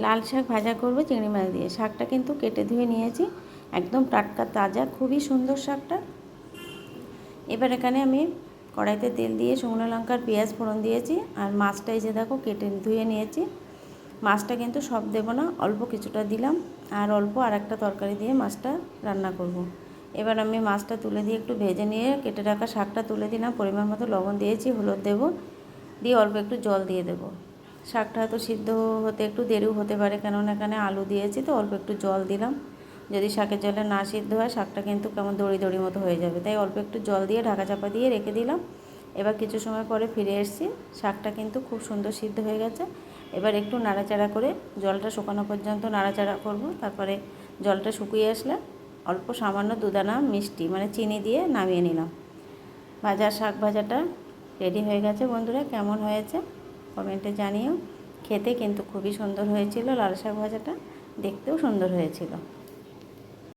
লাল শাক ভাজা করব চিংড়ি মাছ দিয়ে। শাকটা কিন্তু কেটে ধুয়ে নিয়েছি, একদম টাটকা তাজা, খুবই সুন্দর শাকটা। এবার এখানে আমি কড়াইতে তেল দিয়ে শুকনো লঙ্কা আর পেঁয়াজ ফোড়ন দিয়েছি। আর মাছটা এই যে দেখো কেটে ধুয়ে নিয়েছি। মাছটা কিন্তু সব দেবো না, অল্প কিছুটা দিলাম। আর অল্প আর একটা তরকারি দিয়ে মাছটা রান্না করব। এবার আমি মাছটা তুলে দিয়ে একটু ভেজে নিয়ে কেটে রাখা শাকটা তুলে দিলাম। পরিমাণ মতো লবণ দিয়েছি, হলুদ দেবো, দিয়ে অল্প একটু জল দিয়ে দেবো। শাকটা হয়তো সিদ্ধ হতে একটু দেরিও হতে পারে, কেননা এখানে আলু দিয়েছি, তো অল্প একটু জল দিলাম। যদি শাকের জলে না সিদ্ধ হয় শাকটা কিন্তু কেমন দড়ি দড়ি মতো হয়ে যাবে, তাই অল্প একটু জল দিয়ে ঢাকা চাপা দিয়ে রেখে দিলাম। এবার কিছু সময় পরে ফিরে এসেছি, শাকটা কিন্তু খুব সুন্দর সিদ্ধ হয়ে গেছে। এবার একটু নাড়াচাড়া করে জলটা শুকানো পর্যন্ত নাড়াচাড়া করব। তারপরে জলটা শুকিয়ে আসলে অল্প সামান্য দুদানা মিষ্টি মানে চিনি দিয়ে নামিয়ে নিলাম। শাক ভাজাটা রেডি হয়ে গেছে। বন্ধুরা, কেমন হয়েছে কমেন্টে জানিও। খেতে কিন্তু খুবই সুন্দর হয়েছিল লাল শাক ভাজাটা, দেখতেও সুন্দর হয়েছিল।